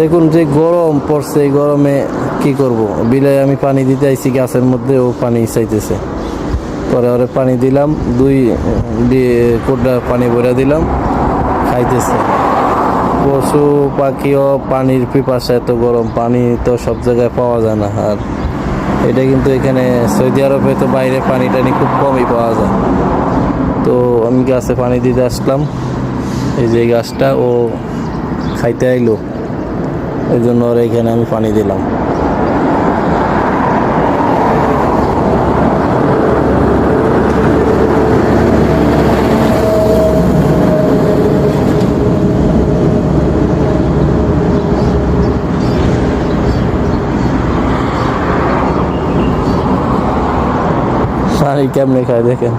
দেখুন যে গরম পড়ছে, এই গরমে কি করব, বিলে আমি পানি দিতে আইছি গাছের মধ্যে, ও পানি চাইতেছে। পরে ওরে পানি দিলাম, 2 কোটা পানি ভরে দিলাম, খাইতেছে। পশু পাখিও পানির পিপাসা, এত গরম পানি তো সব জায়গায় পাওয়া যায় না। আর এটা কিন্তু এখানে সৌদি আরবে তো বাইরে পানি টানি খুব কমই পাওয়া যায়। তো আমি গাছে পানি দিতে আসলাম, এই যে গাছটা ও খাইতে আইলো, এই জন্য ওর এখানে আমি পানি দিলাম। পানি কেমনে খায় দেখেন।